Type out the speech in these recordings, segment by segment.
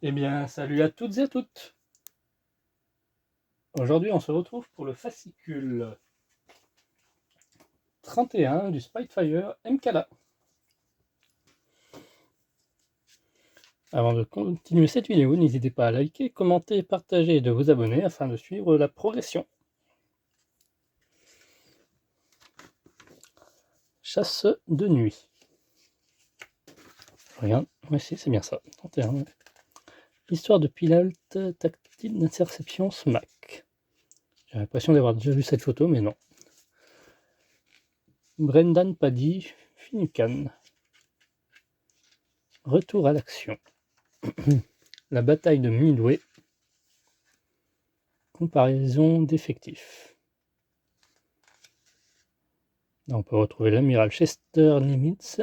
Eh bien, salut à toutes et à toutes. Aujourd'hui, on se retrouve pour le fascicule 31 du Spitfire MKLA. Avant de continuer cette vidéo, n'hésitez pas à liker, commenter, partager et de vous abonner afin de suivre la progression. Chasse de nuit. Regarde, ouais, c'est bien ça. 31. Ouais. Histoire de pilote tactile d'interception SMAC. J'ai l'impression d'avoir déjà vu cette photo, mais non. Brendan Paddy, Finucane. Retour à l'action. La bataille de Midway. Comparaison d'effectifs. On peut retrouver l'amiral Chester Nimitz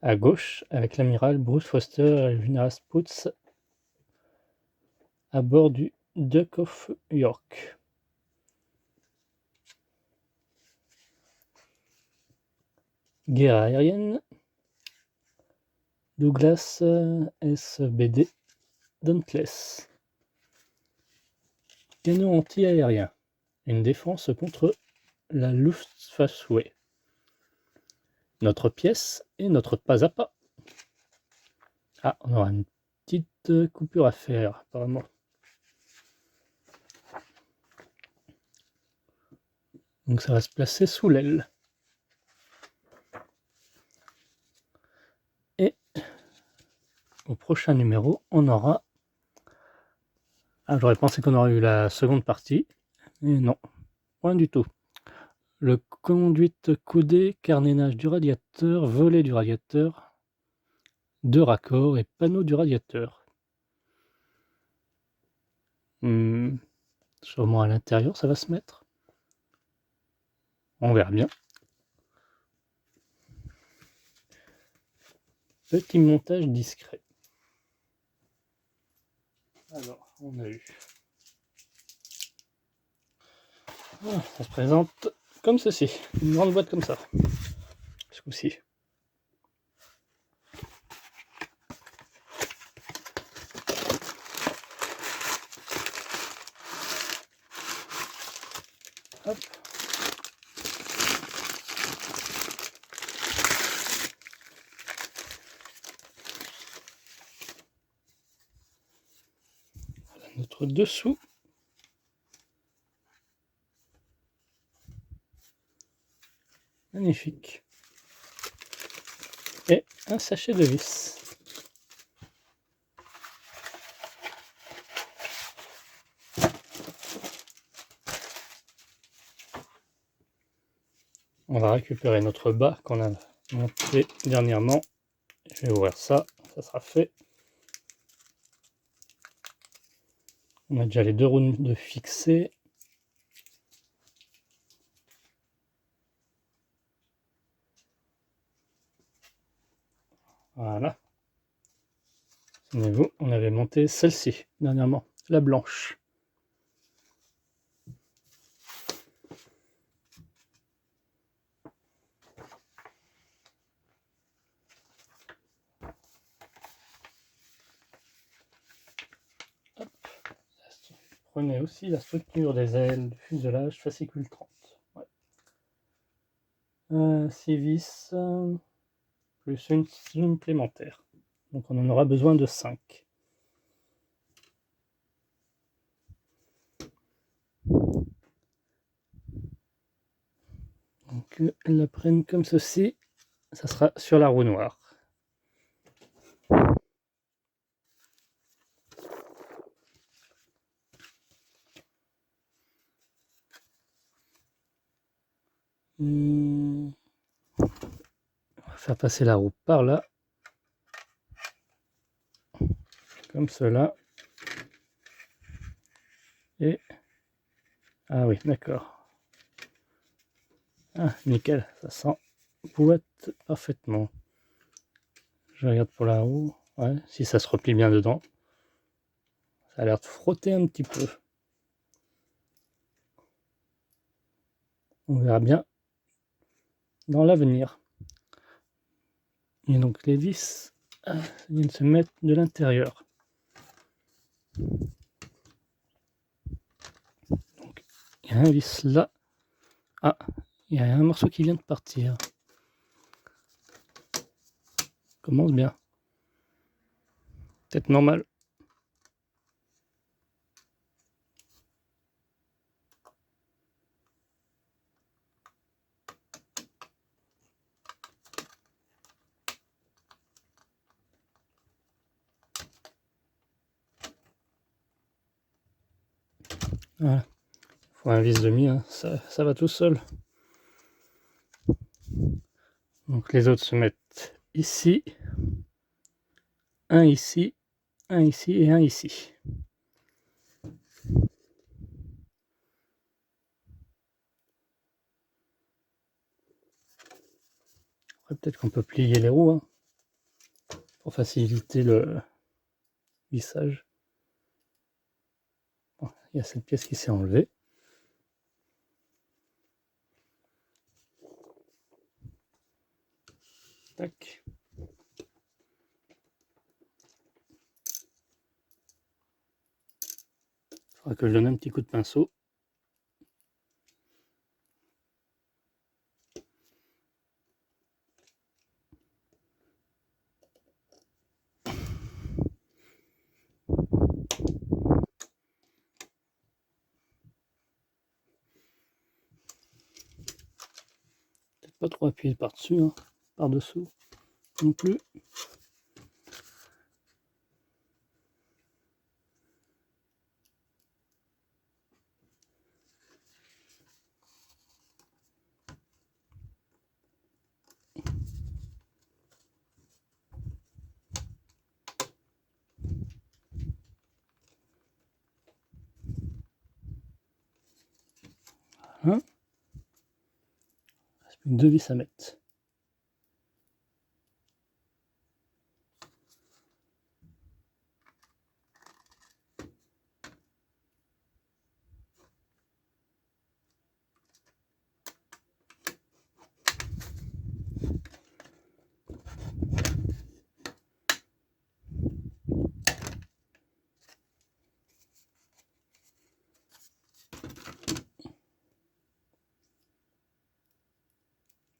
à gauche, avec l'amiral Bruce Foster et le général Spouts à bord du Duke of York. Guerre aérienne. Douglas SBD Dauntless. Canon anti-aérien. Une défense contre la Luftwaffe. Notre pièce et notre pas à pas. Ah, on aura une petite coupure à faire, apparemment. Donc ça va se placer sous l'aile. Et au prochain numéro, on aura... Ah, j'aurais pensé qu'on aurait eu la seconde partie. Et non, point du tout. Le conduite coudée, carénage du radiateur, volet du radiateur, deux raccords et panneau du radiateur. Sûrement à l'intérieur, ça va se mettre. On verra bien. Petit montage discret. Alors, on a eu... Ah, ça se présente comme ceci. Une grande boîte comme ça. Ce coup-ci. Hop. Voilà notre dessous. Magnifique. Et un sachet de vis. On va récupérer notre bas qu'on a monté dernièrement. Je vais ouvrir ça, ça sera fait. On a déjà les deux roues de fixées. Voilà. Souvenez-vous, on avait monté celle-ci dernièrement, la blanche. Hop. Prenez aussi la structure des ailes du fuselage fascicule 30. Ouais. 6 vis plus une supplémentaire. Donc on en aura besoin de 5. Donc elles la prennent comme ceci. Ça sera sur la roue noire. On va faire passer la roue par là. Comme cela. Et... Ah oui, d'accord. Ah, nickel, ça s'emboîte parfaitement. Je regarde pour la roue. Ouais, si ça se replie bien dedans. Ça a l'air de frotter un petit peu. On verra bien dans l'avenir. Et donc les vis vient de se mettre de l'intérieur. Donc, il y a un vis là. Ah, il y a un morceau qui vient de partir. Commence bien. Peut-être normal. Voilà. Il faut un vis demi, hein. Ça va tout seul. Donc les autres se mettent ici, un ici, un ici et un ici. Peut-être qu'on peut plier les roues, hein, pour faciliter le vissage. Bon, il y a cette pièce qui s'est enlevée. Tac. Il faudra que je donne un petit coup de pinceau. Peut-être pas trop appuyer par-dessus, hein, par-dessous non plus. Voilà. Il reste plus que 2 vis à mettre.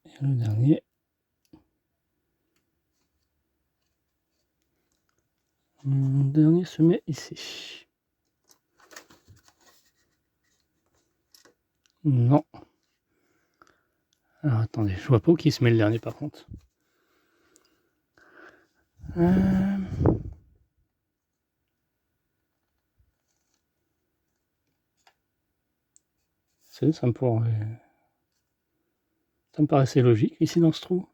Et le dernier. Le dernier se met ici. Non. Alors attendez, je vois pas où qui se met le dernier par contre. Ça me paraissait logique ici dans ce trou.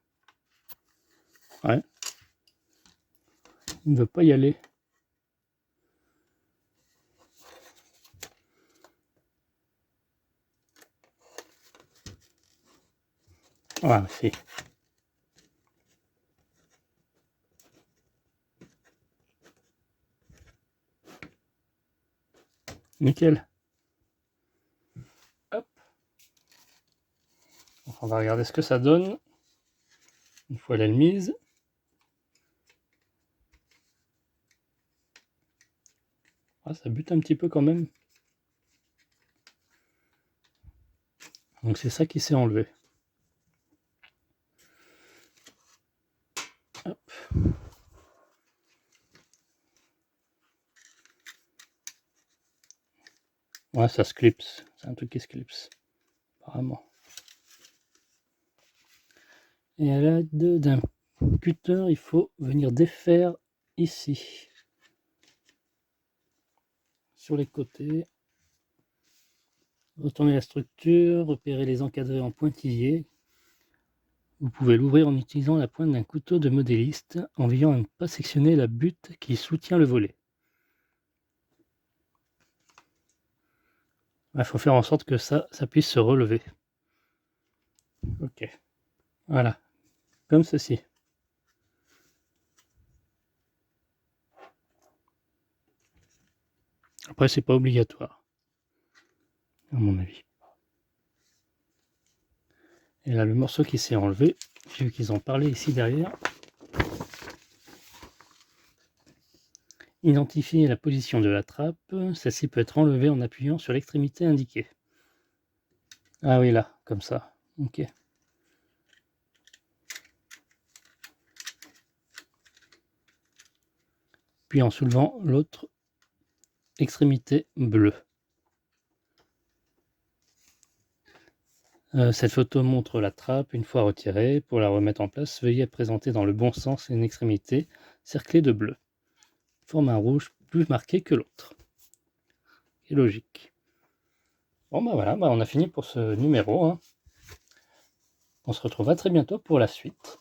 Ouais. Il ne veut pas y aller. Ah, si. Nickel. Hop. On va regarder ce que ça donne une fois l'aile mise. Ah, ça bute un petit peu quand même. Donc c'est ça qui s'est enlevé. Hop. Ouais, ça se clipse. C'est un truc qui se clipse. Apparemment. Et à l'aide d'un cutter, il faut venir défaire ici. Sur les côtés. Retourner la structure, repérer les encadrés en pointillés. Vous pouvez l'ouvrir en utilisant la pointe d'un couteau de modéliste en veillant à ne pas sectionner la butte qui soutient le volet. Il faut faire en sorte que ça puisse se relever. Ok. Voilà. Comme ceci. Après, c'est pas obligatoire, à mon avis. Et là, le morceau qui s'est enlevé, j'ai vu qu'ils en parlaient ici derrière. Identifier la position de la trappe. Celle-ci peut être enlevée en appuyant sur l'extrémité indiquée. Ah oui, là, comme ça. Ok. Puis en soulevant l'autre extrémité bleue. Cette photo montre la trappe une fois retirée. Pour la remettre en place, veuillez présenter dans le bon sens une extrémité cerclée de bleu. Forme un rouge plus marqué que l'autre. C'est logique. Bon bah voilà, on a fini pour ce numéro. On se retrouvera très bientôt pour la suite.